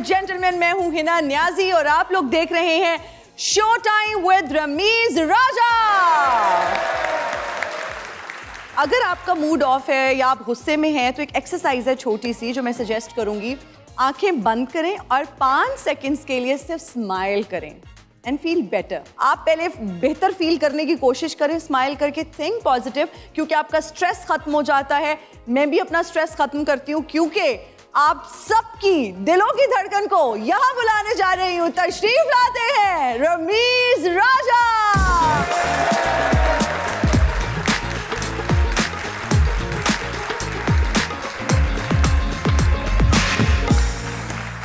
And gentleman, मैं हूं हिना न्याजी और आप लोग देख रहे हैं शो टाइम विद रमीज राजा। अगर आपका मूड ऑफ है या आप गुस्से में हैं तो एक एक्सरसाइज है छोटी सी जो मैं सजेस्ट करूंगी। आंखें बंद करें और 5 सेकंड्स के लिए सिर्फ स्माइल करें एंड फील बेटर। आप पहले बेहतर फील करने की कोशिश करें स्माइल करके, थिंक पॉजिटिव, क्योंकि आपका स्ट्रेस खत्म हो जाता है। मैं भी अपना स्ट्रेस खत्म करती हूँ क्योंकि आप सबकी दिलों की धड़कन को यहाँ बुलाने जा रही हूँ। तशरीफ लाते हैं रमीज राजा।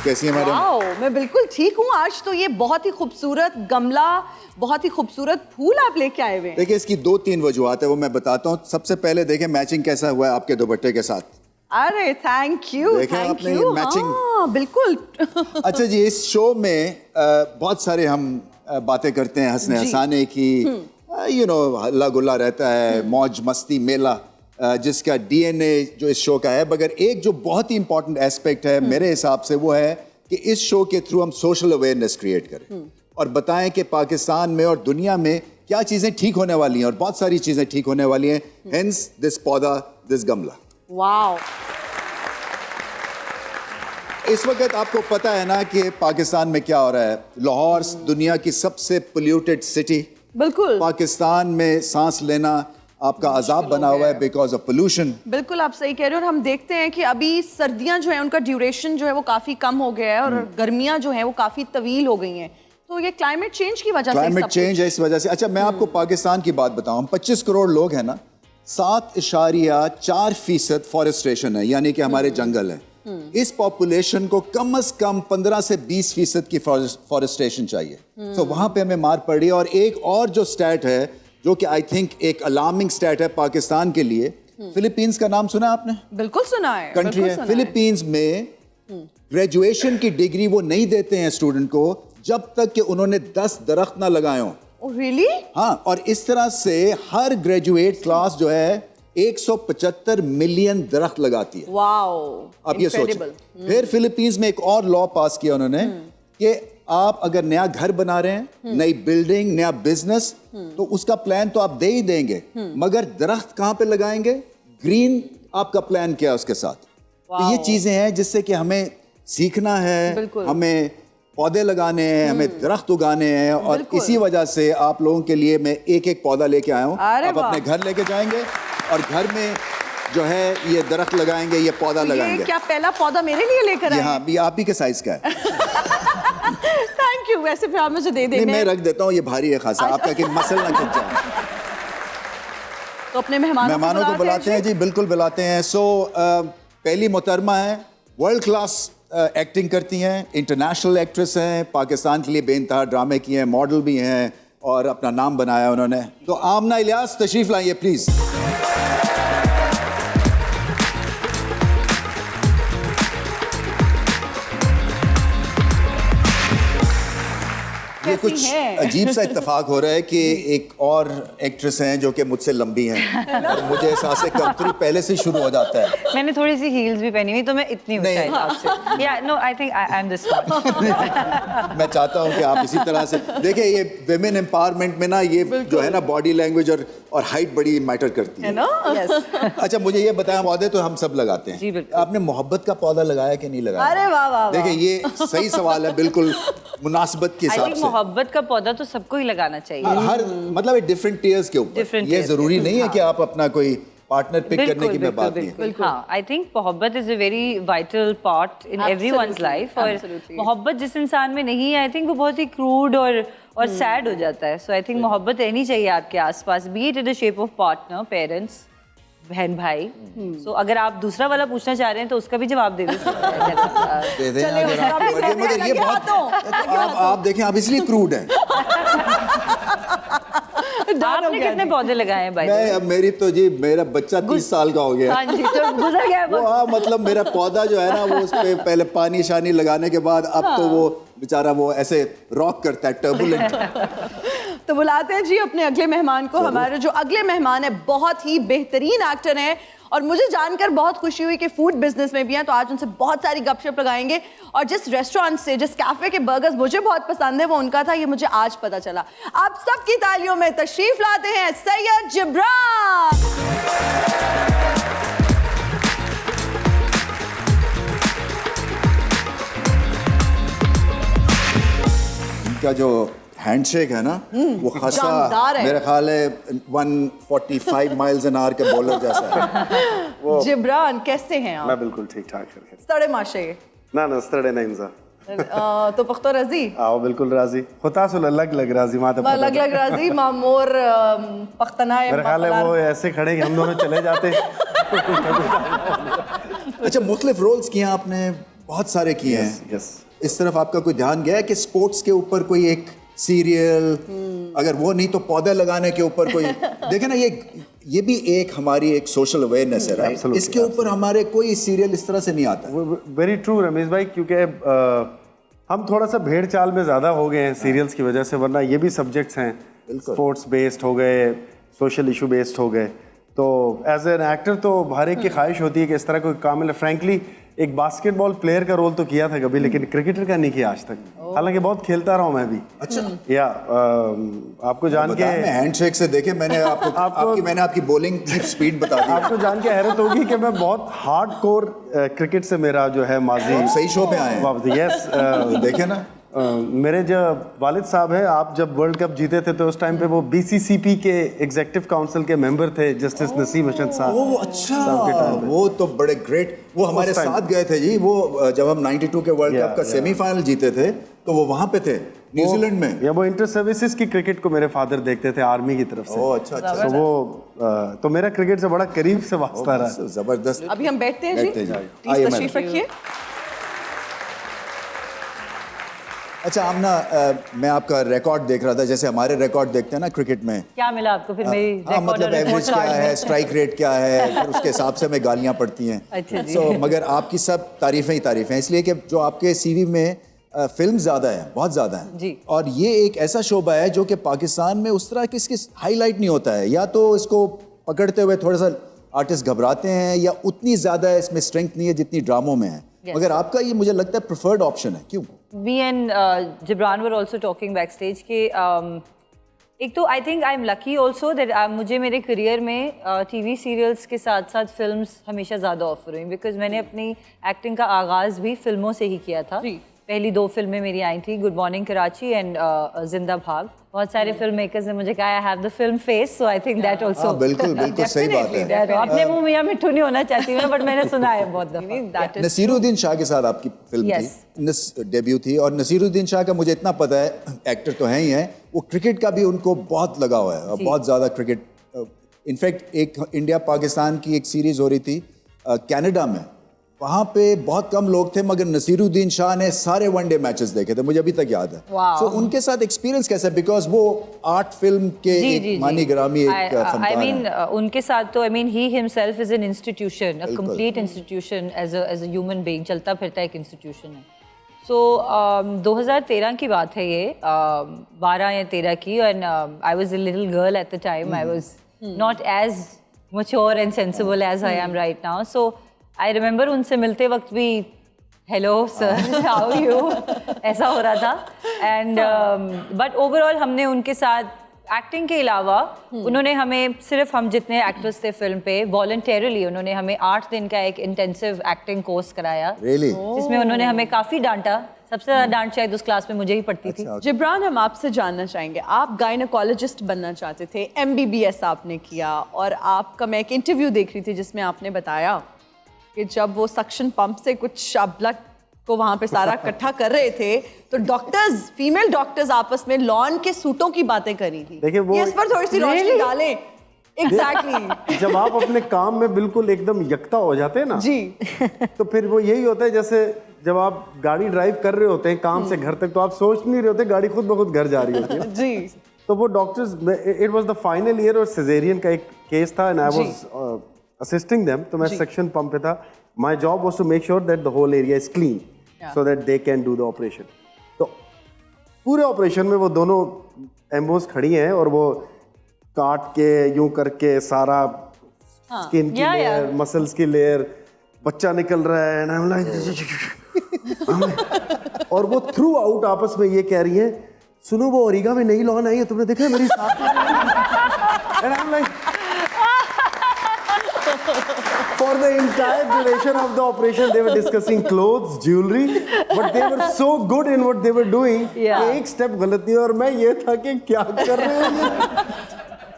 कैसी है मैडम? वाओ, मैं बिल्कुल ठीक हूँ। आज तो ये बहुत ही खूबसूरत गमला, बहुत ही खूबसूरत फूल आप लेके आए हुए हैं। देखिए, इसकी 2-3 वजूहत है, वो मैं बताता हूँ। सबसे पहले देखें मैचिंग कैसा हुआ है आपके दुपट्टे के साथ। अरे थैंक यू, थैंक यू। हाँ, बिल्कुल। अच्छा जी, इस शो में बहुत सारे हम बातें करते हैं हंसने हंसाने की, हल्ला गुल्ला रहता है, मौज मस्ती मेला, जिसका डीएनए जो इस शो का है। मगर एक जो बहुत ही इंपॉर्टेंट एस्पेक्ट है मेरे हिसाब से, वो है कि इस शो के थ्रू हम सोशल अवेयरनेस क्रिएट करें और बताएं कि पाकिस्तान में और दुनिया में क्या चीज़ें ठीक होने वाली हैं, और बहुत सारी चीज़ें ठीक होने वाली हैं। हेंस दिस पौधा, दिस गमला। वाओ। इस वक्त आपको पता है ना कि पाकिस्तान में क्या हो रहा है। लाहौर दुनिया की सबसे पोल्यूटेड सिटी, बिल्कुल पाकिस्तान में सांस लेना आपका अजाब बना हुआ है बिकॉज ऑफ पोल्यूशन। बिल्कुल आप सही कह रहे हो। और हम देखते हैं कि अभी सर्दियां जो है उनका ड्यूरेशन जो है वो काफी कम हो गया है और गर्मियां जो है वो काफी तवील हो गई हैं। तो ये क्लाइमेट चेंज की वजह से, क्लाइमेट चेंज है इस वजह से। अच्छा, मैं आपको पाकिस्तान की बात बताऊं। हम 25 करोड़ लोग हैं ना, 7.4% फॉरेस्टेशन है, यानी कि हमारे जंगल है। इस पॉपुलेशन को कम से कम 15 से 20% की फॉरेस्टेशन चाहिए। तो वहां पे हमें मार पड़ रही है। और एक और जो स्टैट है जो कि आई थिंक एक अलार्मिंग स्टैट है पाकिस्तान के लिए, फिलीपींस का नाम सुना आपने? बिल्कुल सुना है। कंट्री है फिलीपींस में, ग्रेजुएशन की डिग्री वो नहीं देते हैं स्टूडेंट को जब तक कि उन्होंने 10 दरख्त ना लगाए हों। रियली? हाँ, और इस तरह से हर ग्रेजुएट क्लास जो है 175 मिलियन दरख्त लगाती है। वाओ, आप ये सोचें। फिर फिलीपींस में एक और लॉ पास किया उन्होंने कि आप अगर नया घर बना रहे हैं, नई बिल्डिंग, नया बिजनेस, तो उसका प्लान तो आप दे ही देंगे, मगर दरख्त कहाँ पे लगाएंगे, ग्रीन आपका प्लान क्या है उसके साथ। तो ये चीजें हैं जिससे कि हमें सीखना है, हमें पौधे लगाने हैं, हमें दरख्त उगाने हैं। और इसी वजह से आप लोगों के लिए मैं एक एक पौधा लेके आया हूँ। आप अपने घर लेके जाएंगे और घर में जो है ये दरख्त लगाएंगे, ये पौधा लगाएंगे। क्या पहला पौधा मेरे लिए लेकर आए? हाँ, ये आप ही के साइज का है। Thank you. वैसे फिर आप मुझे दे देंगे। मैं रख देता हूँ, ये भारी है खासा, आपका कि मसल ना खिंच जाए। तो अपने मेहमानों को बुलाते हैं जी, बिल्कुल बुलाते हैं। सो पहली मोहतरमा है, वर्ल्ड क्लास एक्टिंग करती हैं, इंटरनेशनल एक्ट्रेस हैं, पाकिस्तान के लिए बेइंतहा ड्रामे किए हैं, मॉडल भी हैं और अपना नाम बनाया उन्होंने। तो आमना इलियास तशरीफ लाइए प्लीज। ये कुछ अजीब सा इत्तेफाक हो रहा है कि एक और एक्ट्रेस हैं जो कि मुझसे लंबी हैं और मुझे एहसास है कमतरी पहले से शुरू हो जाता है। मैंने थोड़ी सी हील्स भी पहनी हुई तो मैं इतनी ऊंचाई आपसे। या no, I think I am this one. मैं चाहता हूं कि आप इसी तरह से देखिए। ये विमेन एम्पावरमेंट में ना, ये जो है ना, बॉडी लैंग्वेज और हाइट बड़ी मैटर करती है ना। अच्छा, मुझे ये बताया, पौधे तो हम सब लगाते हैं, आपने मोहब्बत का पौधा लगाया कि नहीं लगाया? अरे वाह वाह। देखिए, ये सही सवाल है, बिल्कुल मुनासिबत के हिसाब से। मोहब्बत का पौधा तो सबको ही लगाना चाहिए। हर मतलब डिफरेंट टीयर्स के ऊपर। ये जरूरी नहीं है कि आप अपना कोई पार्टनर पिक करने की मैं बात नहीं। हाँ, आई थिंक मोहब्बत is a very vital part in everyone's life. और मोहब्बत जिस इंसान में नहीं है, आई थिंक वो बहुत ही क्रूड और सैड हो जाता है। सो आई थिंक मोहब्बत रहनी चाहिए आपके आसपास, B it in the shape of partner, parents, बहन भाई। सो अगर आप दूसरा वाला पूछना चाह रहे हैं तो उसका भी जवाब दे दीजिए। मगर ये बहुत, आप देखें, आप इसलिए क्रूड हैं। आपने कितने पौधे लगाए हैं भाई? मैं, मेरी तो जी, मेरा बच्चा 30 साल का हो गया। हाँ जी, तो गुजर गया वो। हाँ, मतलब मेरा पौधा जो है ना, वो उस पे पहले पानी शानी लगाने के बाद अब तो वो बेचारा वो ऐसे रॉक करता है, टर्बुलेंट। तो बुलाते हैं जी अपने अगले मेहमान को। हमारे जो अगले मेहमान है बहुत ही बेहतरीन एक्टर हैं और मुझे जानकर बहुत खुशी हुई कि फूड बिजनेस में भी हैं, तो आज उनसे बहुत सारी गपशप लगाएंगे। और जिस रेस्टोरेंट से, जिस कैफे के बर्गर्स मुझे बहुत पसंद है वो उनका था, ये मुझे आज पता चला। आप सबकी तालियों में तशरीफ लाते हैं सैयद जिब्रान। इनका जो हैंडशेक है ना वो खासा जानदार है। मेरे ख्याल है 145 माइल्स एन आवर के बॉलर जैसा है। जिब्रान कैसे हैं आप? मैं बिल्कुल ठीक ठाक है। सड़े माशे ना स्तड़े नहीं इंसा तो पख्तो रजी आओ बिल्कुल राजी खुतासुल अलग लग राजी माते अलग अलग राजी मामूर पख्तना मेरे ख्याल है वो ऐसे खड़े कि हम दोनों चले जाते। अच्छा, मुख्तलिफ रोल्स किए हैं आपने, बहुत सारे किए हैं। यस इस तरफ आपका कोई ध्यान गया है कि स्पोर्ट्स के ऊपर कोई एक सीरियल, अगर वो नहीं तो पौधे लगाने के ऊपर कोई देखे ना, ये भी एक हमारी एक सोशल अवेयरनेस है, राइट? Absolutely, इसके ऊपर हमारे कोई सीरियल इस तरह से नहीं आता। वेरी ट्रू रमेश भाई, क्योंकि हम थोड़ा सा भेड़ चाल में ज़्यादा हो गए हैं सीरियल्स की वजह से, वरना ये भी सब्जेक्ट्स हैं, स्पोर्ट्स बेस्ड हो गए, सोशल इशू बेस्ड हो गए। तो एज एन एक्टर तो हर एक की ख्वाहिश होती है कि इस तरह कोई काम मिले। फ्रैंकली एक बास्केटबॉल प्लेयर का रोल तो किया था कभी, लेकिन क्रिकेटर का नहीं किया आज तक, हालांकि बहुत खेलता रहा हूँ मैं भी। अच्छा, या आपको जान के हैंडशेक से देखे मैंने मैंने आपकी बॉलिंग की स्पीड बता दी। आपको जान के हैरत होगी कि मैं बहुत हार्डकोर क्रिकेट से मेरा जो है माजी। सही शो पे आए हैं। यस, देखे ना, मेरे जो वालिद साहब हैं, आप जब वर्ल्ड कप जीते थे तो उस टाइम पे वो बीसीसीपी के एग्जीक्यूटिव काउंसिल के मेंबर थे, जस्टिस नसीम अशद साहब। ओह अच्छा, वो तो बड़े ग्रेट, वो हमारे साथ गए थे जी। वो जब हम 92 के वर्ल्ड कप का सेमीफाइनल जीते थे तो वो वहां पे थे न्यूजीलैंड में। या वो इंटर सर्विसेज की क्रिकेट को मेरे फादर देखते थे आर्मी की तरफ से। ओह अच्छा अच्छा, तो वो तो मेरा क्रिकेट से बड़ा करीब से वास्ता रहा। जबरदस्त। अभी हम बैठते हैं जी, आइए प्लीज तशरीफ रखिए। अच्छा आमना, मैं आपका रिकॉर्ड देख रहा था, जैसे हमारे रिकॉर्ड देखते हैं ना क्रिकेट में। क्या मिला आपको फिर मेरी हाँ, मतलब एवरेज क्या है, स्ट्राइक रेट क्या है, फिर उसके हिसाब से हमें गालियां पड़ती हैं। अच्छा जी। So, मगर आपकी सब तारीफें ही तारीफें हैं, इसलिए कि जो आपके सीवी में फिल्म ज़्यादा है, बहुत ज़्यादा है जी। और ये एक ऐसा शोबा है जो कि पाकिस्तान में उस तरह की इसकी हाईलाइट नहीं होता है। या तो इसको पकड़ते हुए थोड़ा सा आर्टिस्ट घबराते हैं, या उतनी ज़्यादा इसमें स्ट्रेंथ नहीं है जितनी ड्रामों में है। मगर आपका ये मुझे लगता है प्रेफर्ड ऑप्शन है। क्यों? Me and Jibran were also talking backstage कि एक तो आई think I am lucky also that मुझे मेरे करियर में टीवी सीरियल्स के साथ साथ फिल्म्स हमेशा ज़्यादा ऑफर हुई, बिकॉज मैंने अपनी एक्टिंग का आगाज़ भी फिल्मों से ही किया था। पहली 2 फिल्में मेरी आई थी, गुड मॉर्निंग कराची एंड जिंदा भाग। बहुत सारे फिल्म मेकर्स ने मुझे कहा I have the film face, so I think that also. बिल्कुल बिल्कुल सही बात है। अपने मुंह मियां मिट्ठू नहीं होना चाहती मैं, बट मैंने सुना है बहुत दफा। नसीरुद्दीन शाह के साथ आपकी फिल्म थी, डेब्यू थी। और नसीरुद्दीन शाह का मुझे इतना पता है, एक्टर तो हैं ही हैं, वो क्रिकेट का भी उनको बहुत लगा हुआ है, बहुत ज़्यादा क्रिकेट। इनफैक्ट एक इंडिया पाकिस्तान की एक सीरीज़ हो रही थी कनाडा में, वहाँ पे बहुत कम लोग थे, मगर नसीरुद्दीन शाह ने सारे वनडे मैचेस देखे थे, मुझे अभी तक याद है। So, उनके साथ एक्सपीरियंस कैसा है, बिकॉज वो आर्ट फिल्म के एक मानी ग्रामी एक फनकार हैं। उनके साथ तो he himself is an institution, a complete institution, as a human being, चलता फिरता एक इंस्टीट्यूशन है। सो 2013 की बात है ये, 12 या 13 की, and I was a little girl at the time. I was not as mature and sensible as I am right now. So I remember उनसे मिलते वक्त भी हेलो सर, हाउ यू, ऐसा हो रहा था। एंड बट ओवरऑल हमने उनके साथ एक्टिंग के अलावा उन्होंने हमें सिर्फ, हम जितने एक्टर्स थे फिल्म पे, वॉलंटरली उन्होंने हमें 8 दिन का एक इंटेंसिव एक्टिंग कोर्स कराया, जिसमें उन्होंने हमें काफ़ी डांटा। सबसे ज़्यादा डांट शायद उस क्लास में मुझे ही पड़ती थी। जिब्रान, हम आपसे जानना चाहेंगे, आप गायनोकोलॉजिस्ट बनना चाहते थे, MBBS आपने किया, और आपका मैं एक इंटरव्यू देख रही थी जिसमें आपने बताया कि जब वो सक्शन पंप से कुछ ब्लड को वहां पे सारा इकट्ठा कर रहे थे तो डॉक्टर्स, फीमेल डॉक्टर्स आपस में लॉन के सूटों की बातें करी थी। देखिए वो इस पर थोड़ी सी रोशनी डालें। एग्जैक्टली जब आप अपने काम में बिल्कुल एकदम यकता हो जाते हैं ना जी, तो फिर वो यही होता है, जैसे जब आप गाड़ी ड्राइव कर रहे होते हैं काम से घर तक, तो आप सोच नहीं रहे होते, गाड़ी खुद ब खुद घर जा रही होती है जी। तो वो doctors, it was the final year और सिजेरियन का एक केस था, and I was assisting them, तो मैं सेक्शन पंप पे था। My job was to make sure that the whole area is clean, so that they can do the operation. तो पूरे ऑपरेशन में वो दोनों एम्बुलेंस खड़ी हैं और वो काट के यूं करके सारा स्किन की लेयर, मसल्स की लेयर, बच्चा निकल रहा है and I'm like, और वो थ्रू आउट आपस में ये कह रही है, सुनो वो ओरिगा में नई लॉन आई है, तुमने देखा है मेरी साथ and I'm like, for the entire duration of the operation they were discussing clothes, jewelry, but they were so good in what they were doing. एक स्टेप गलत नहीं और मैं ये था कि क्या कर रहे हैं ये?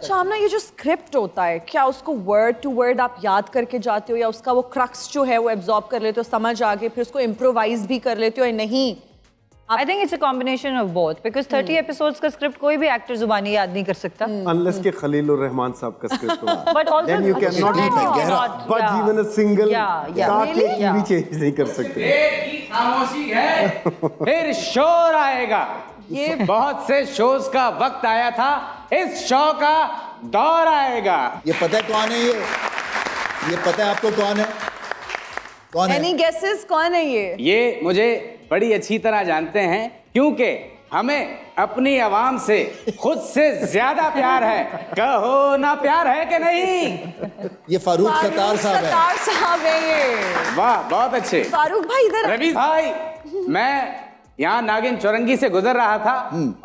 शामना, ये जो स्क्रिप्ट होता है, क्या उसको वर्ड टू वर्ड आप याद करके जाते हो या उसका वो क्रक्स जो है वो एब्जॉर्ब कर लेते हो, समझ आके फिर उसको इम्प्रोवाइज भी कर लेते हो या नहीं? I think it's a combination of both because 30 episodes का स्क्रिप्ट कोई भी एक्टर जुबानी याद नहीं कर सकता. Unless के खलीलुर रहमान साहब का स्क्रिप्ट हो. But also Then you cannot but even a single डाक की भी चेंज नहीं कर सकते. खामोशी है फिर शोर आएगा. ये बहुत से शोज का वक्त आया था, इस शो का दौर आएगा. ये पता है कौन है ये पता है आपको कौन है? कौन है? Any guesses? कौन है ये? ये मुझे बड़ी अच्छी तरह जानते हैं क्योंकि हमें अपनी आवाम से खुद से ज्यादा प्यार है. कहो ना प्यार है कि नहीं? ये फारूक सत्तार साहब है. सत्तार साहब है ये. वाह, बहुत अच्छे. फारूक भाई इधर. रवि भाई, मैं यहाँ नागिन चौरंगी से गुजर रहा था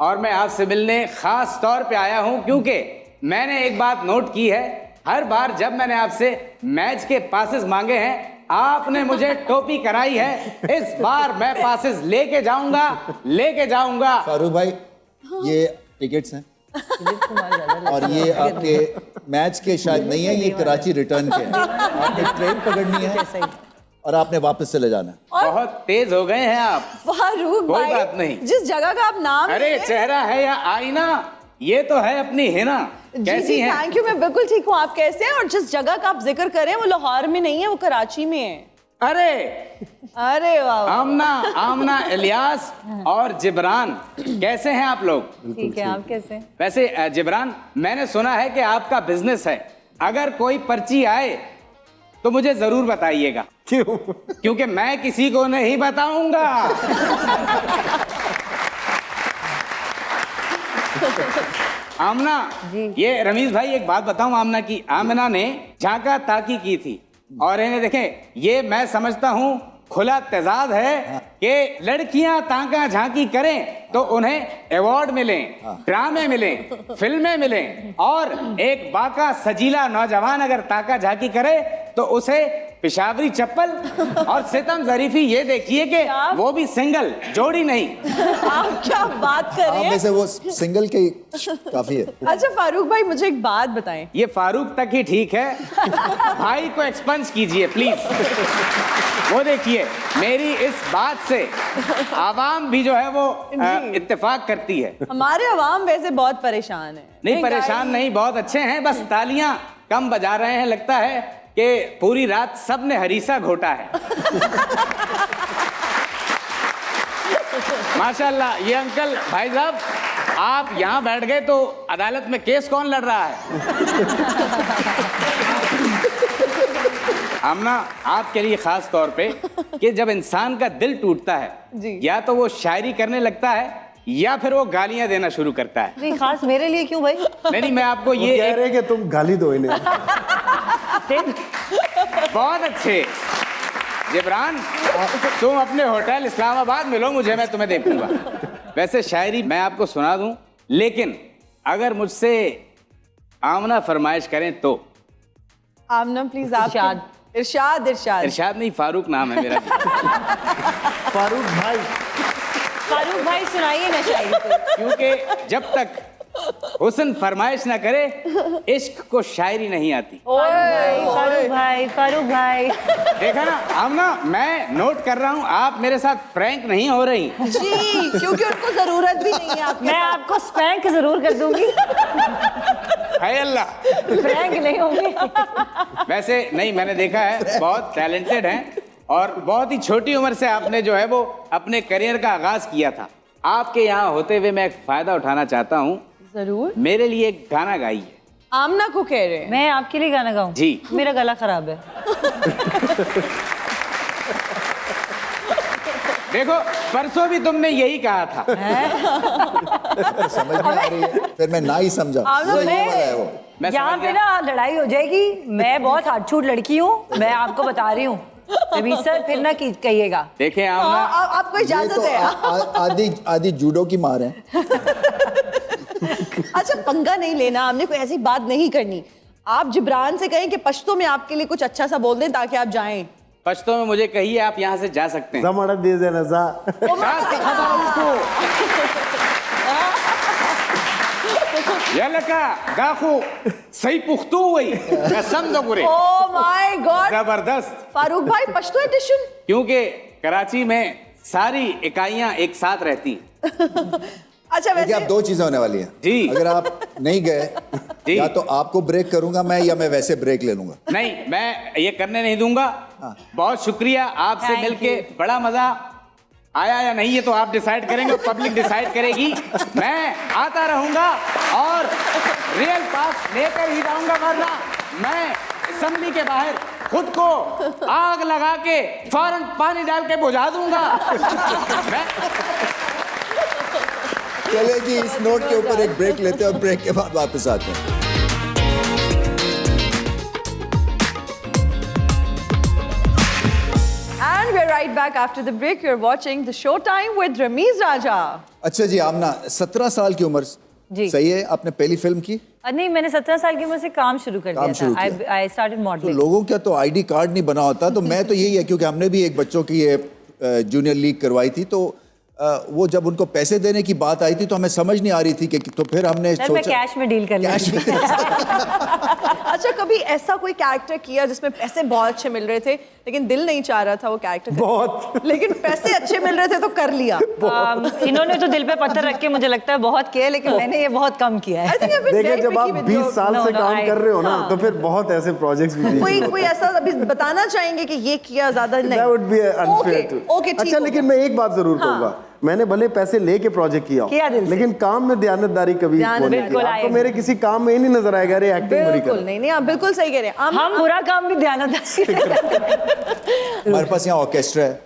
और मैं आपसे मिलने खास तौर पे आया हूँ क्योंकि मैंने एक बात नोट की है. हर बार जब मैंने आपसे मैच के पासेस मांगे हैं, आपने मुझे टोपी कराई है. इस बार मैं पासेस लेके जाऊंगा. फारूक भाई, ये टिकट्स हैं और ये आपके मैच के शायद नहीं है, ये कराची रिटर्न के हैं. आपने ट्रेन पकड़नी है और आपने वापस चले जाना है. बहुत तेज हो गए हैं आप. फारूक कोई भाई, बात नहीं. जिस जगह का आप नाम अरे चेहरा है या आईना, ये तो है अपनी हिना. कैसी हैं? थैंक यू, मैं बिल्कुल ठीक हूँ. आप कैसे हैं? और जिस जगह का आप जिक्र करें वो लाहौर में नहीं है, वो कराची में है. अरे वाह. आमना इलियास और जिब्रान, कैसे हैं आप लोग? ठीक है, आप कैसे? वैसे जिब्रान, मैंने सुना है कि आपका बिजनेस है. अगर कोई पर्ची आए तो मुझे जरूर बताइएगा. क्यों? क्योंकि मैं किसी को नहीं बताऊंगा. आमना, ये रमीज भाई एक बात बताऊं आमना की. आमना ने झांका ताकी की थी और इन्हें देखें, ये मैं समझता हूं खुला तेजाब है कि लड़कियां ताका झांकी करें तो उन्हें अवार्ड मिलें, ड्रामे मिलें, फिल्में मिलें, और एक बाका सजीला नौजवान अगर ताका झांकी करे तो उसे पिशावरी चप्पल और सितम जरीफी. ये देखिए कि वो भी सिंगल, जोड़ी नहीं. आप क्या बात कर रहे हैं? वैसे वो सिंगल के काफी है. अच्छा फारूक भाई, मुझे एक बात बताएं. ये फारूक तक ही ठीक है. भाई को एक्सपंज कीजिए प्लीज. वो देखिए, मेरी इस बात से आवाम भी जो है वो इत्तेफाक करती है. हमारे अवाम वैसे बहुत परेशान है. नहीं, परेशान नहीं, बहुत अच्छे हैं. बस तालियां कम बजा रहे हैं. लगता है कि पूरी रात सब ने हरीसा घोटा है. माशाल्लाह. ये अंकल भाई साहब, आप यहाँ बैठ गए तो अदालत में केस कौन लड़ रहा है? आमना, आपके लिए खास तौर पे कि जब इंसान का दिल टूटता है, या तो वो शायरी करने लगता है या फिर वो गालियां देना शुरू करता है. नहीं, खास मेरे लिए क्यों भाई? नहीं, मैं आपको ये कह रहे कि तुम गाली दो इन्हें. बहुत अच्छे. जिब्रान, तुम अपने होटल इस्लामाबाद मिलो मुझे, मैं तुम्हें देखूंगा. वैसे शायरी मैं आपको सुना दूं, लेकिन अगर मुझसे आमना फरमाइश करें तो. आमना प्लीज. आप इरशाद. इरशाद नहीं, फारूक नाम है मेरा. फारूक भाई सुनाइए ना शायरी. क्योंकि जब तक हुस्न फरमाइश ना करे, इश्क को शायरी नहीं आती. फारूक भाई देखा ना आमना, मैं नोट कर रहा हूँ, आप मेरे साथ फ्रैंक नहीं हो रही. जी, क्योंकि उनको जरूरत भी नहीं है. मैं आपको स्पैंक जरूर कर दूंगी. है अल्लाह, फ्रैंक नहीं होंगे. वैसे नहीं, मैंने देखा है बहुत टैलेंटेड हैं और बहुत ही छोटी उम्र से आपने जो है वो अपने करियर का आगाज किया था. आपके यहाँ होते हुए मैं एक फायदा उठाना चाहता हूँ. जरूर. मेरे मेरे लिए एक गाना गाइए. आमना को कह रहे हैं. मैं आपके लिए गाना गाऊं? जी. मेरा गला खराब है. देखो, परसों भी तुमने यही कहा था. समझ नहीं आ रही है, फिर मैं ना ही समझा। आमना, वो ये वाला है वो। मैं यहाँ समझ पे गया। ना लड़ाई हो जाएगी। मैं बहुत हाथ-छूट लड़की हूँ, मैं आपको बता रही हूँ। रमीज सर फिर ना कहिएगा। देखें आमना, आपको ये इजाजत तो है। आदि जूडो की मार है। अच्छा, पंगा नहीं लेना, हमने कोई ऐसी बात नहीं करनी। आप जिब्रान से कहें कि पश्तो में आपके लिए कुछ अच्छा सा बोल दें ताकि आप जाएं। पश्तो में मुझे कहिए, आप यहाँ से जा सकते हैं। जमानत दे देना सा। क्या सिखाता हूँ उसको? ये लका गाखू सही पुख्तू हुई कसम दो पूरे। ओह माय गॉड, जबरदस्त। फारूक भाई पश्तो एडिशन। क्योंकि कराची में सारी इकाइयां एक साथ रहती। अच्छा देखिए, वैसे अब दो चीजें होने वाली हैं। जी। अगर आप नहीं गए, जी। या तो आपको ब्रेक करूंगा मैं, या मैं वैसे ब्रेक ले लूंगा। नहीं, मैं ये करने नहीं दूंगा। बहुत शुक्रिया, आपसे Thank मिलके बड़ा मजा आया या नहीं, ये तो आप डिसाइड करेंगे, पब्लिक डिसाइड करेगी। मैं आता रहूंगा और रियल पास लेकर ही जाऊंगा, वरना मैं असेंबली के बाहर खुद को आग लगा के फौरन पानी डाल के बुझा दूंगा। मैं चले जी, इस नोट के ऊपर एक ब्रेक लेते हैं और ब्रेक के बाद वापस आते हैं। And we're right back after the break. You're watching the Showtime with Ramiz Raja. अच्छा जी, आमना 17 साल की उम्र जी। सही है, आपने पहली फिल्म की। नहीं, मैंने 17 साल की उम्र से काम शुरू कर काम दिया शुरू था। किया। I started तो modeling. लोगों का तो आईडी कार्ड नहीं बना होता, तो मैं तो यही है, क्योंकि हमने भी एक बच्चों की ये जूनियर लीग करवाई थी, तो वो जब उनको पैसे देने की बात आई थी तो हमें समझ नहीं आ रही थी कि, तो फिर हमने सर मैं सोचा कैश में डील कर कैश लेती में। अच्छा, कभी ऐसा कोई कैरेक्टर किया जिसमें पैसे बहुत अच्छे मिल रहे थे लेकिन दिल नहीं चाह रहा था वो कैरेक्टर, बहुत। लेकिन पैसे अच्छे मिल रहे थे तो कर लिया? इन्होंने तो दिल पे पत्थर रख के मुझे लगता है बहुत किया है, लेकिन मैंने ये बहुत कम किया है। I think I've been देखिए, very जब आप picky with 20 your- साल से No, काम I- कर रहे हो ना, हाँ। तो फिर बहुत ऐसे प्रोजेक्ट्स भी कोई ऐसा अभी बताना चाहेंगे कि ये किया ज्यादा नहीं? That would be unfair to- okay, ठीक अच्छा, हो लेकिन गया। मैं एक बात जरूर कहूंगा, मैंने भले पैसे लेके प्रोजेक्ट किया किया दिल से। लेकिन काम में दयानतदारी कभी ध्यान वो नहीं बिल्कुल की। आएगी। आपको मेरे किसी काम में ही नहीं नजर आएगा, अरे एक्टिंग बुरी बिल्कुल कर। नहीं, आप बिल्कुल सही कह रहे हैं। हम बुरा काम भी ध्यान हमारे पास यहाँ ऑर्केस्ट्रा है,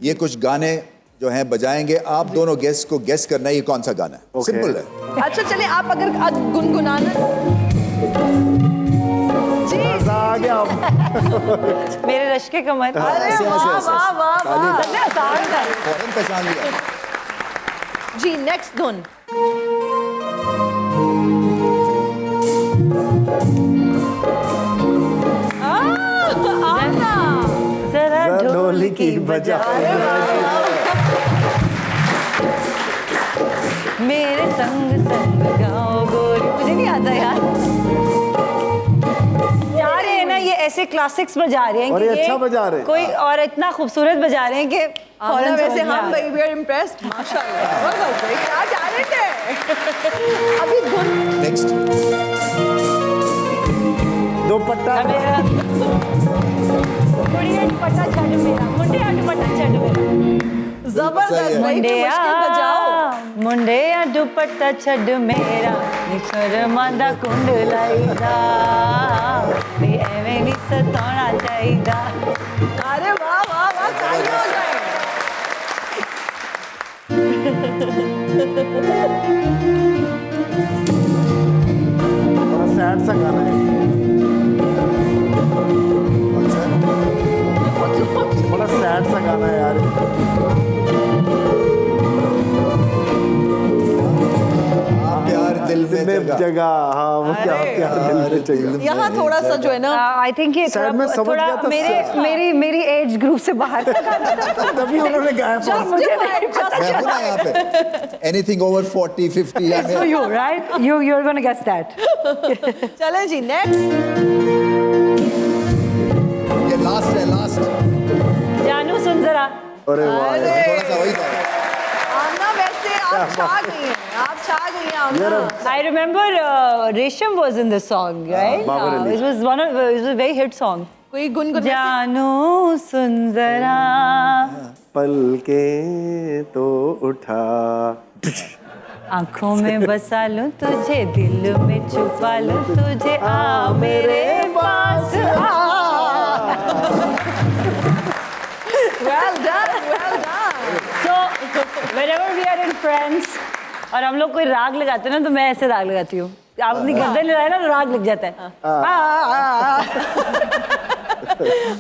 ये कुछ गाने जो हैं बजाएंगे, आप दोनों गेस्ट को गेस करना है ये कौन सा गाना है। Okay. सिंपल है। अच्छा चलिए, आप अगर गुनगुनाना जी। मजा आ गया। मेरे रश के कमर। अरे ऐसे, वाह ऐसे, ऐसे, वाह वाह ताली वाह। सबसे आसान था। फौरन पहचान लिया। जी, नेक्स्ट धुन। जरा ढोलकी बजा मेरे संग संग गाओ गोरी। मुझे नहीं आता यार। जा रहे हैं ना, ये ऐसे क्लासिक्स बजा रहे हैं और कि ये अच्छा बजा रहे हैं। कोई और इतना खूबसूरत बजा रहे हैं कि और फौरन वैसे समझ में आ हम रहा है। वी आर इम्प्रेस्ड, माशाल्लाह। बहुत सही, क्या टैलेंट है। अभी धुन नेक्स्ट। दुपट्टा मेरा कुड़िया दुपट्टा छड़ मेरा, मुंडिया दुपट्टा छड़ मेरा। जबरदस्त भाई, इतनी मुश्किल बजाओ। मुंडिया दुपट्टा छड़ मेरा निखर मांदा कुंड लाईदा भी एवें नहीं सताना चाहिदा। अरे वाह वाह वाह, तालियां हो जाए। बड़ा सैड सा गाना है, बड़ा सैड सा गाना है यार। प्यार दिल में जगह। जगह, हाँ वो क्या अरे प्यार दिल में जगह। यहाँ थोड़ा सा जो है ना, आई थिंक ये शायद मैं समझ थोड़ा गया था। मेरी एज ग्रुप से बाहर का गाना था। तभी उन्होंने गाया था। मुझे नहीं पता। मैं हूं ना यहाँ पे। एनीथिंग ओवर 40, 50 या So you, right? You're gonna guess that. चले जी नेक्स्ट। ये लास्ट है, लास्ट। जानू सुन जरा। अरे वाह यार। थोड़ा सा वही था। आमना वैसे आप छा गई हैं, आप छा गई हैं आमना। I remember Resham was in this song, right? Babar Ali. It was it was a very hit song. कोई गुनगुन जानू सुन जरा। पलके तो उठा, आंखों में बसा लूं तुझे, दिल में छुपा लूं तुझे, आ मेरे पास आ। Well done, well done. So whenever we are in France, और हम लोग कोई राग लगाते हैं ना, तो मैं ऐसे राग लगाती हूँ। आप अपनी गर्दन लगाए ना तो राग लग जाता है।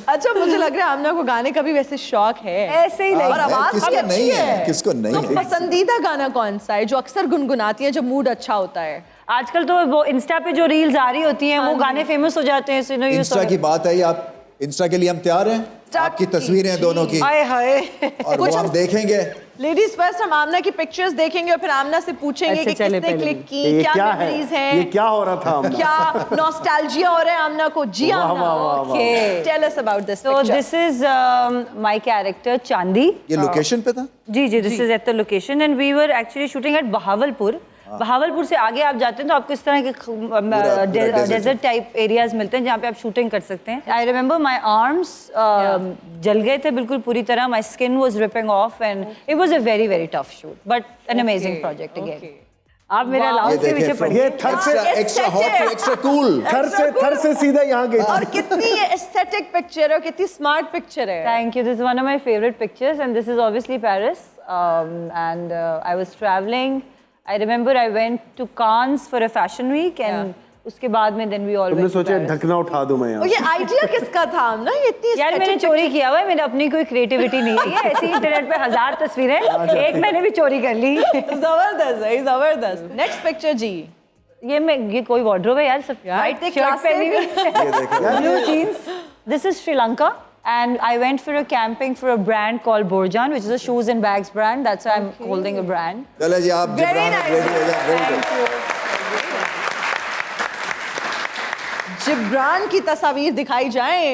अच्छा, मुझे लग रहा है आमना को गाने का भी वैसे शौक है। ऐसे ही और आवाज किसको भी अच्छी नहीं है, है। किसको नहीं तो है? पसंदीदा गाना कौन सा है जो अक्सर गुनगुनाती है जब मूड अच्छा होता है? आजकल तो वो इंस्टा पे जो रील्स आ रही होती हैं वो गाने फेमस हो जाते हैं। so, इंस्टा की बात आई, आप इंस्टा के लिए हम तैयार हैं? आपकी तस्वीरें हैं दोनों की, हाय हाय। और वो हम देखेंगे। लेडीज फर्स्ट, हम आमना की पिक्चर्स देखेंगे और फिर आमना से पूछेंगे अच्छा, कि चले किसने पहले क्लिक की, ये क्या क्या है, मेमोरीज ये हैं, क्या हो रहा था हमने? क्या नॉस्टैल्जिया हो रहा है आमना को। जी वाह, आमना, वाह, वाह, वाह। Okay. Tell us about this So picture. this is my character Chandi. ये लोकेशन पे था? जी, this is at the location and we were actually shooting at Bahawalpur. Bahawalpur से आगे आप जाते हैं तो आपको इस तरह के डेजर्ट टाइप एरियाज मिलते हैं जहाँ पे आप शूटिंग कर सकते हैं। आई रिमेंबर माई आर्म्स जल गए थे बिल्कुल पूरी तरह। My skin was ripping off and it was a very very tough shoot but an amazing project again. आप मेरा लाउड के पीछे पड़ ये थर से एक्स्ट्रा हॉट, एक्स्ट्रा कूल। थर से सीधा यहाँ गई। और कितनी एस्थेटिक पिक्चर है, कितनी स्मार्ट पिक्चर है। Thank you. This is one of my favorite pictures, and this is obviously Paris. And I was traveling. I remember I went to Cannes for a fashion week, and उसके बाद में then we all तुमने went to सोचा Paris. ढकना उठा दूं मैं और यहाँ? ये आइडिया किसका था आमना? ये इतनी यार मैंने aesthetic चोरी किया हुआ है, मेरे अपनी कोई क्रिएटिविटी नहीं है। ये ऐसी इंटरनेट पे 1000 तस्वीरें, एक मैंने भी चोरी कर ली। जबरदस्त है, जबरदस्त। नेक्स्ट पिक्चर जी। ये कोई वार्डरोब है यार, सब व्हाइट इतने शर्ट पहनी हुई ये देखो। blue jeans. This is Sri Lanka, and I went for a camping for a brand called Borjan, which is a shoes and bags brand. That's why I'm holding a brand. चलो जी, आप Very Jibran nice. Ready हो जाए। Very good. Jibran की तस्वीर दिखाई जाए।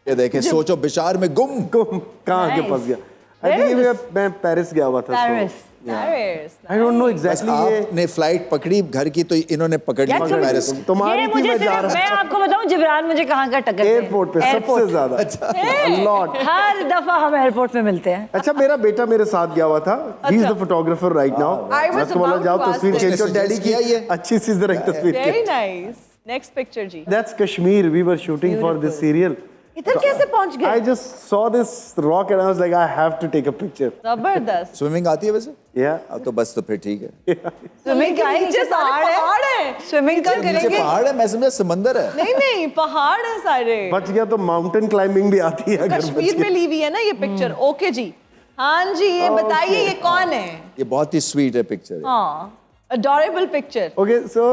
ये देखें, सोचो बिशार में गुम। कहाँ के Nice. फंस गया? Where I think is मैं पेरिस गया हुआ था। Paris. Paris. I don't know बस exactly ये आपने फ्लाइट पकड़ी घर की, तो इन्होंने पकड़ ली यार, तुम- पेरिस की। तुम्हारी ये थी, मुझे मैं जा सिर्फ रहा मैं था आपको बताऊं जिब्रान मुझे कहाँ का टक्कर एयरपोर्ट पे सबसे ज्यादा। लॉट। हर दफा हम एयरपोर्ट पे मिलते हैं। अच्छा, मेरा बेटा मेरे साथ गया हुआ था। He is the photographer right now. I was मैं उसको बोला about जाओ to ask तस्वीर this. खींचो उसने डैडी suggest किया ये? की अच्छी सी जरा एक तस्वीर Very खींच। nice. Next picture ji. That's Kashmir. We were shooting for this serial. इधर कैसे पहुंच I गए? just saw this rock and I was like, I have to take a picture. जबरदस्त। स्विमिंग आती है वैसे? Yeah. अब तो बस, तो फिर ठीक है। स्विमिंग का नीचे सारे पहाड़ हैं। स्विमिंग कर नीचे करेंगे। पहाड़ है, मैं समझा समंदर है। नहीं नहीं, पहाड़ है सारे। बच गया तो माउंटेन क्लाइंबिंग भी आती है अगर बच कश्मीर में गया। ली हुई है ना ये पिक्चर। ओके जी। हाँ जी, ये बताइए ये कौन है? ये बहुत ही स्वीट है पिक्चर। हाँ। Adorable picture. Okay, so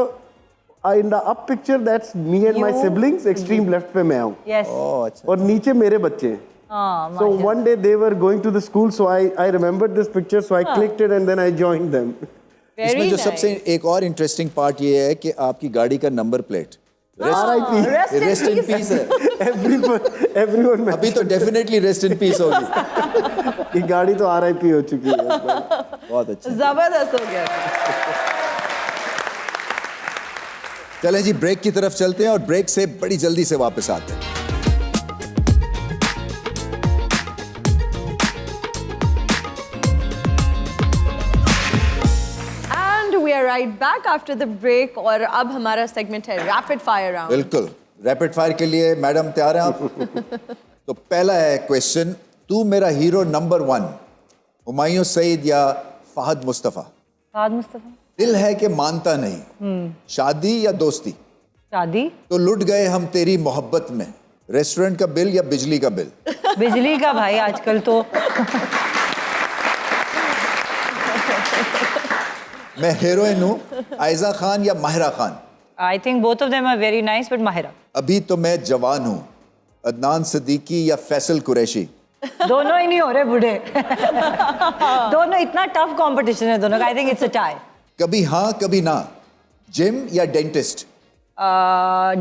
in the up picture that's me and my You- siblings. Extreme left पे मैं हूँ Yes. ओह अच्छा। और नीचे मेरे बच्चे हैं। हाँ। So one day they were going to the school, so I remembered this picture, so I clicked it and then I joined them. इसमें जो सबसे एक और इंटरेस्टिंग पार्ट ये है कि आपकी गाड़ी का number plate R.I.P. Rest in peace है। everyone अभी तो डेफिनेटली रेस्ट इन पीस होगी। ये गाड़ी तो R.I.P. हो चुकी है। बहुत अच्छा। जबरदस्त हो गया। चलें जी, ब्रेक की तरफ चलते हैं और ब्रेक से बड़ी जल्दी से वापस आते हैं। And we are right back after the break और अब हमारा सेगमेंट है रैपिड फायर राउंड। बिल्कुल, रैपिड फायर के लिए मैडम तैयार हैं आप? तो पहला है क्वेश्चन, तू मेरा हीरो नंबर 1, हुमायूं सईद या फहद मुस्तफा? फहद मुस्तफा। दिल है कि मानता नहीं, शादी या दोस्ती? शादी। तो लुट गए हम तेरी मोहब्बत में, रेस्टोरेंट का बिल या बिजली का बिल? बिजली का भाई आजकल तो। मैं हीरोइन हूँ, आयजा खान या Mahira Khan? I think both of them are very nice but Mahira. अभी तो मैं जवान हूँ, अदनान सिद्दीकी या फैसल कुरैशी? दोनों ही नहीं हो रहे बूढ़े। दोनों, इतना टफ कंपटीशन है दोनों का। I think it's a tie. कभी हाँ कभी ना, जिम या डेंटिस्ट?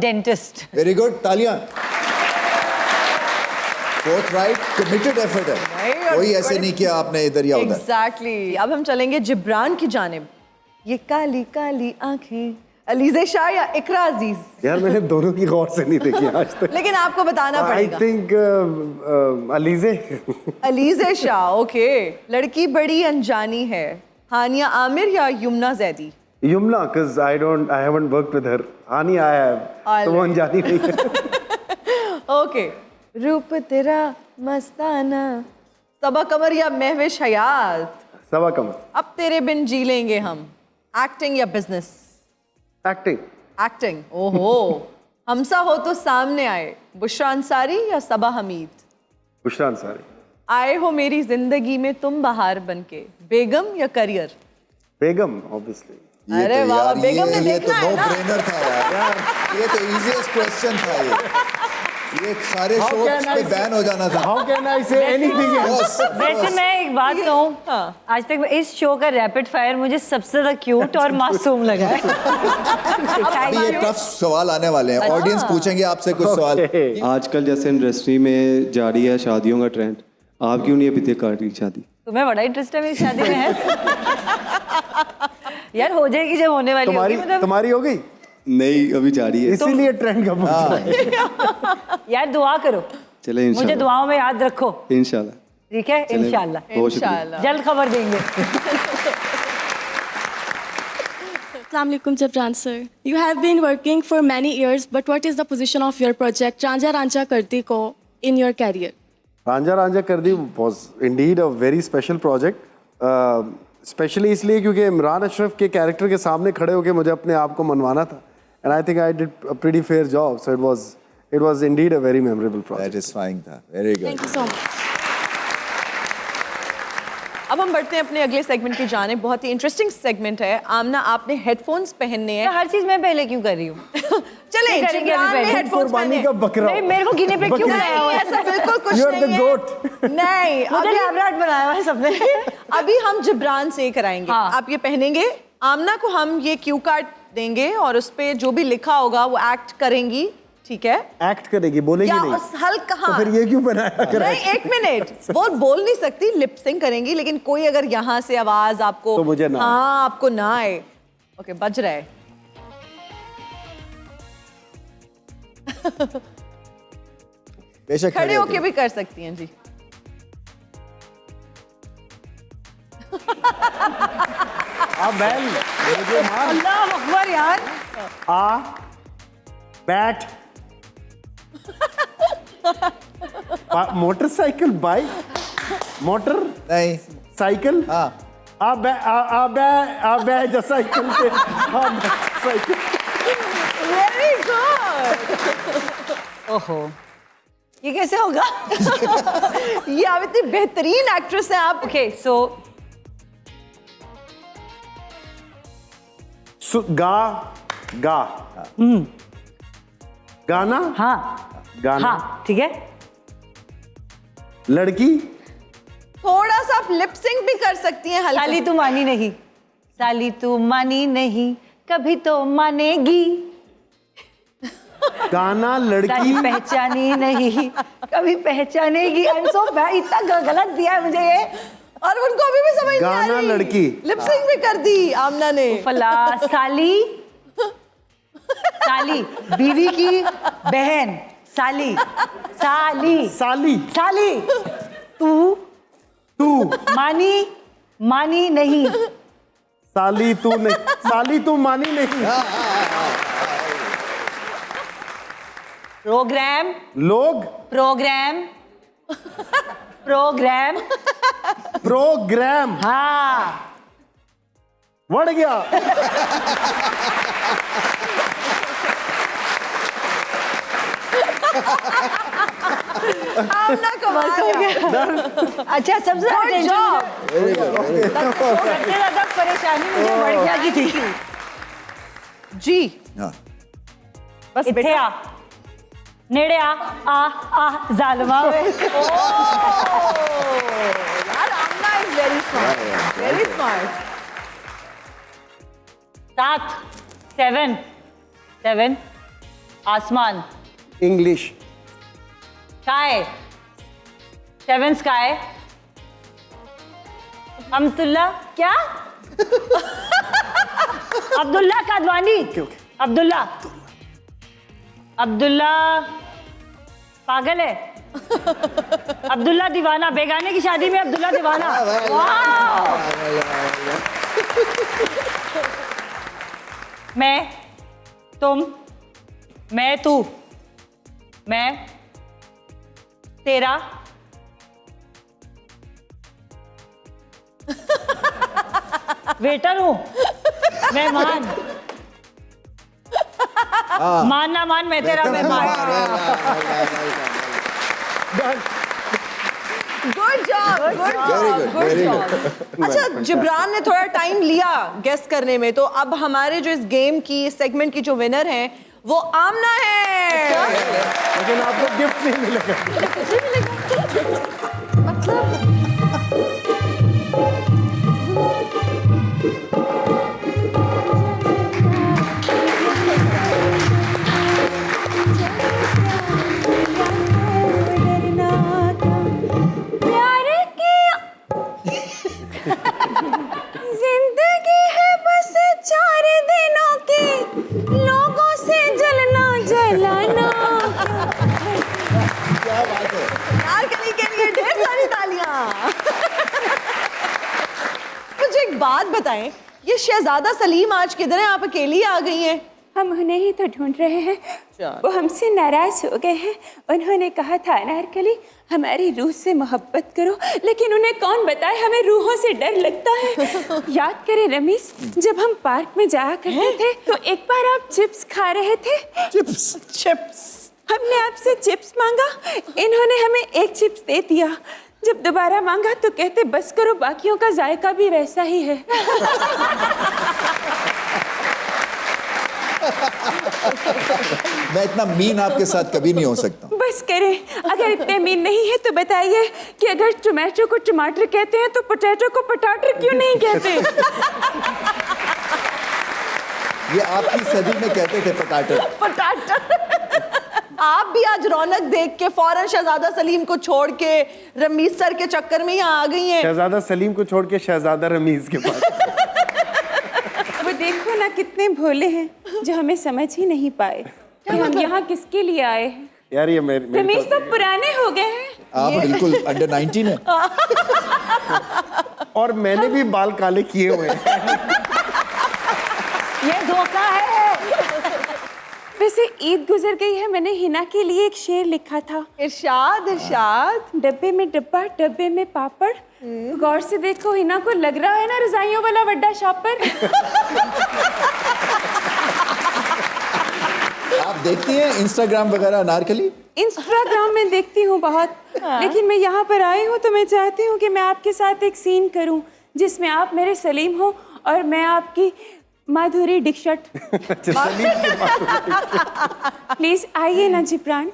डेंटिस्ट। वेरी गुड, तालियां। फोर्थ राइट, कमिटेड एफर्ट है, कोई ऐसे नहीं किया आपने इधर या उधर। एग्जैक्टली। अब हम चलेंगे जिब्रान की जानिब। ये काली काली आंखें, अलीज़े शाह या इकरा अजीज? यार मैंने दोनों की गौर से नहीं देखी आज तक। लेकिन आपको बताना I पड़ेगा। think अलीज़े। अलीज़े शाह। ओके। लड़की बड़ी अनजानी है, हानिया आमिर या Yamuna Zaidi? Yumna, because I haven't worked with her. Hani I have. तो वो अनजानी नहीं है। ओके। रूप तेरा मस्ताना, सबा कमर या महविश हयात? सबा कमर। अब तेरे बिन जी लेंगे हम? एक्टिंग या बिजनेस? एक्टिंग। एक्टिंग। ओहो। हमसा हो तो सामने आए, बुशरा अंसारी या सबा हमीद? बुशरा अंसारी। आए हो मेरी जिंदगी में तुम बहार बनके, बेगम या करियर? बेगम ऑब्वियसली। अरे तो वाह, यार, बेगम ने ये तो देखना है नो ना? ब्रेनर था यार। ये तो इजीएस्ट क्वेश्चन था ये सारे How शोज can I पे say- बैन हो जाना था। How can I say anything else? वैसे मैं एक बात कहूँ, आज तक इस शो का रैपिड फायर मुझे सबसे ज्यादा क्यूट और मासूम लगा है। अभी ये टफ सवाल आने वाले हैं, ऑडियंस पूछेंगे आपसे कुछ सवाल। आजकल जैसे इंडस्ट्री में जारी है शादियों का ट्रेंड, आप क्यों नहीं अभी तक कर रही शादी? तुम्हें बड़ा इंटरेस्ट है मेरी शादी में है? यार हो जाएगी जब होने वाली होगी, मतलब तुम्हारी हो गई? नहीं, अभी जारी है। इसीलिए ट्रेंड का पूछ रहा है। यार दुआ करो, चले मुझे इंशाल्लाह। दुआओं में याद रखो, इंशाल्लाह। ठीक है? चले, इंशाल्लाह बहुत शुक्रिया। इंशाल्लाह। जल्द खबर देंगे। Assalamualaikum Jabran sir. You have been working for many years, but what is the position of your project Ranja Ranja Karti Ko in your career? Ranjha Ranjha कर दी was indeed a very special project. Specially इसलिए क्योंकि इमरान अशरफ के character के सामने खड़े होकर मुझे अपने आप को मनवाना था, and I think I did a pretty fair job, so it was indeed a very memorable project. Satisfying था, very good. Thank you so much. अब हम बढ़ते हैं अपने अगले सेगमेंट की जाने। बहुत ही इंटरेस्टिंग सेगमेंट है। आमना, आपने हेडफोन्स पहनने हैं। हर चीज मैं पहले क्यों कर रही हूँ? चले नहीं करेंगे अभी जिब्रान ने पहले। हेडफोन्स कुर्बानी पहने। का बकरा। नहीं, मेरे को गिने पे क्यों बनाया हुआ नहीं, है? ऐसा बिल्कुल कुछ You are नहीं the है। goat. नहीं, मुझे अभी लैबराट बनाया हुआ है सबने। अभी हम जिब्रान से कराएंगे। हाँ। आप ये पहनेंगे, आमना को हम ये क्यू कार्ड देंगे और उस पे जो भी लिखा होगा वो एक्ट करेंगी, ठीक है? एक्ट करेगी, बोलेगी या नहीं। उस हल्का, तो हाँ। फिर ये क्यों बनाया करा? नहीं, एक मिनट, वो बोल नहीं सकती, लिप सिंक करेंगी, लेकिन कोई अगर यहाँ से आवाज आपको तो मुझे ना आए। हाँ, आपको ना आए। ओके, बज रहा है। बेशक खड़े होके भी कर सकती हैं जी। बैल मुझे मार। अल्लाह अकबर यार। आ बैट मोटरसाइकिल, बाइक, मोटर नहीं, साइकिल। हाँ। आ बै जो साइकिल पे साइकिल। Very good. ओहो, ये कैसे होगा? ये आप इतनी बेहतरीन एक्ट्रेस हैं आप। ओके, सो गा गा गाना। हाँ गाना। हाँ, ठीक है। लड़की। थोड़ा सा आप लिप सिंक भी कर सकती हैं हल्का। साली तू मानी नहीं, साली तू मानी नहीं, कभी तो मानेगी। गाना, लड़की। साली पहचानी नहीं, कभी पहचानेगी। इतना गलत दिया है मुझे ये। और उनको अभी भी समझ नहीं आ गाना, रही। लड़की। लिप सिंक भी कर दी आमना ने। फला साली, साली बीवी की बहन, साली, साली, साली। साली तू तू मानी नहीं। साली तू नहीं, साली तू मानी नहीं। प्रोग्राम, लोग। Program, program. प्रोग्राम। हाँ, बढ़ गया। आमना कमाल हो गया। अच्छा, सबसे ज्यादा Good टेंशन job. सबसे ज्यादा परेशानी मुझे बढ़िया की थी। जी, हाँ। बस इत्थे बेटा। आ, नेड़े आ जालमा वे। यार Amna is very smart, very smart. 7 7 आसमान, इंग्लिश। Sky, 7 sky. अब्दुल्ला क्या? अब्दुल्ला कादवानी। अब्दुल्ला, अब्दुल्ला पागल है। अब्दुल्ला दीवाना, बेगाने की शादी में अब्दुल्ला दीवाना। वाह। मैं, तुम, मैं, तू, मैं, तेरा। वेटर हूँ, मेहमान। मान ना मान, मैं तेरा मेहमान। Good job, good job. अच्छा, जिब्रान ने थोड़ा टाइम लिया गेस करने में, तो अब हमारे जो इस गेम की, इस सेगमेंट की जो विनर है वो आमना है। लेकिन आपको गिफ्ट नहीं मिलेगा। मतलब जिंदगी है बस 4 दिनों की, लोगों से जलना जलाना। क्या बात है। अनारकली के लिए ढेर सारी तालियां। मुझे एक बात बताएं, ये शहजादा सलीम आज किधर है? आप अकेली आ गई हैं? हम उन्हें ही तो ढूंढ रहे हैं। वो हमसे नाराज हो गए हैं। उन्होंने कहा था अनारकली हमारी रूह से मोहब्बत करो, लेकिन उन्हें कौन बताए हमें रूहों से डर लगता है। याद करें रमीज, जब हम पार्क में जाया करते थे तो एक बार आप चिप्स खा रहे थे। चिप्स। हमने आपसे चिप्स मांगा, इन्होंने हमें एक चिप्स दे दिया। जब दोबारा मांगा तो कहते बस करो, बाकियों का जायका भी वैसा ही है। मैं इतना मीन आपके साथ कभी नहीं हो सकता। बस करें, अगर इतने मीन नहीं है तो बताइए कि अगर टोमेटो को टमाटर कहते हैं तो पोटैटो को पटाटर क्यों नहीं कहते? ये आपकी सदी में कहते थे पटाटर। आप भी आज रौनक देख के फौरन शहजादा सलीम को छोड़ के रमीज सर के चक्कर में यहाँ आ गई हैं। शहजादा सलीम को छोड़ के शहजादा रमीज के पास। वो देखो ना कितने भोले हैं, जो हमें समझ ही नहीं पाए कि हम यहाँ किसके लिए आए हैं। यार ये मेरी रमीज तो पुराने हो गए हैं। आप बिल्कुल अंडर 19 है। और मैंने भी बाल काले किए हुए हैं। ये धोखा है। वैसे ईद गुजर गई है, मैंने हिना के लिए एक शेर लिखा था। इरशाद इरशाद। डब्बे में डब्बा, डब्बे में पापड़। गौर से देखो, हिना को लग रहा है ना रजाइयों वाला बड्डा शापर। आप देखती हैं इंस्टाग्राम वगैरह अनारकली? इंस्टाग्राम में देखती हूँ बहुत, लेकिन मैं यहाँ पर आई हूँ तो मैं चाहती हूँ कि मैं आपके साथ एक सीन करूँ जिसमें आप मेरे सलीम हो और मैं आपकी माधुरी दीक्षित। प्लीज आइए ना जिब्रान।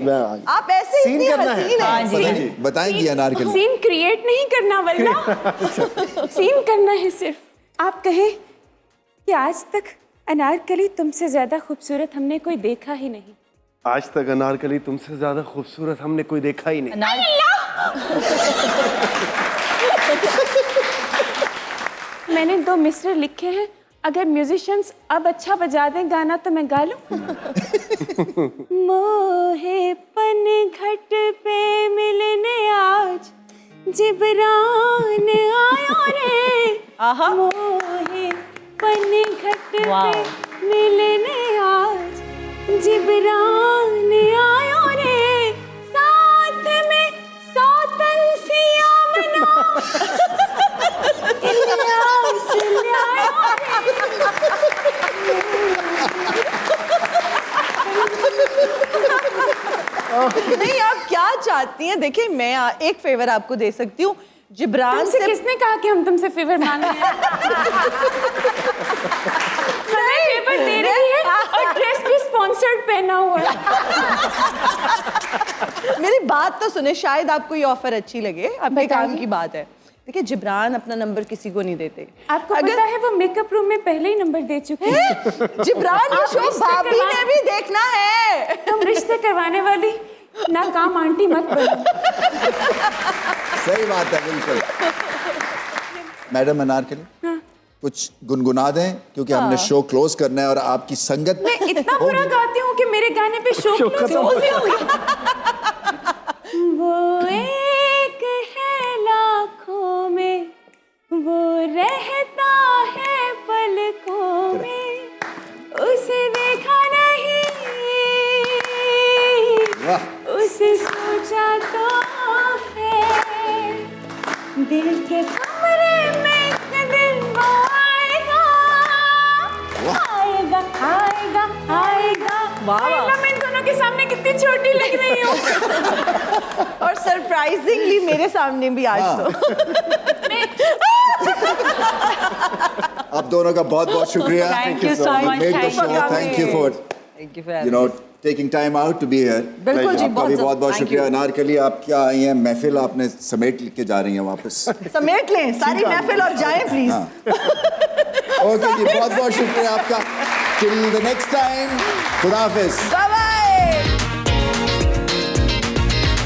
आप ऐसे सीन करना है। बताएंगी अनारकली? सीन क्रिएट नहीं करना, वरना सीन करना है सिर्फ। आप कहें कि आज तक अनारकली तुमसे ज्यादा खूबसूरत हमने कोई देखा ही नहीं। आज तक अनारकली तुमसे ज्यादा खूबसूरत हमने कोई देखा ही नहीं। मैंने 2 मिसरे लिखे हैं, अगर म्यूजिशियंस अब अच्छा बजा दें गाना तो मैं गा लूं। मोहे पन घट पे मिलने आज जिब्रान आयो रे। मोहे पन घट पे मिलने आज जिब्रान आयो रे। साथ में सौतन सिया मना इलियास ल्यायो नहीं, आप क्या चाहती हैं? देखिए, मैं एक फेवर आपको दे सकती हूँ। जिब्रान से किसने कहा कि हम तुमसे फेवर मांग रहे हैं? हमें फेवर दे रही है और ड्रेस भी स्पॉन्सर्ड पहना हुआ है। मेरी बात तो सुने, शायद आपको ये ऑफर अच्छी लगे, आपके काम की बात है। देखिए, जिब्रान अपना नंबर किसी को नहीं देते। आपको पता है वो मेकअप रूम में पहले ही नंबर दे चुके हैं। जिब्रान, ये शो भाभी ने भी देखना है। तुम रिश्ते करवाने वाली नाकाम आंटी मत बनो। सही बात है, बिल्कुल। मैडम अनारकली, कुछ गुनगुना दें क्योंकि हमने शो क्लोज करना है और आपकी संगत। मैं इतना बुरा गाती हूँ कि मेरे गाने पे शो क्लोज हो गया। वो एक है लाखों में, वो रहता है पलकों में, उसे देखा नहीं, उसे सोचा तो है, दिल के कमरे में एक दिन वाह वरना मैं इन दोनों के सामने कितनी छोटी लग रही हूँ। और सरप्राइजिंगली मेरे सामने भी आज तो आप दोनों का बहुत बहुत शुक्रिया। Thank you so much. Thank you for Thank you for having me. taking time out to be here। बिल्कुल जी, आपका भी बहुत बहुत thank शुक्रिया। you। अनारकली आप क्या आई हैं, महफिल आपने समेट के जा रही हैं वापस। समेट लें सारी महफिल और जाएं प्लीज। ओके जी, बहुत बहुत शुक्रिया आपका। Till the next time, खुदा हाफिज।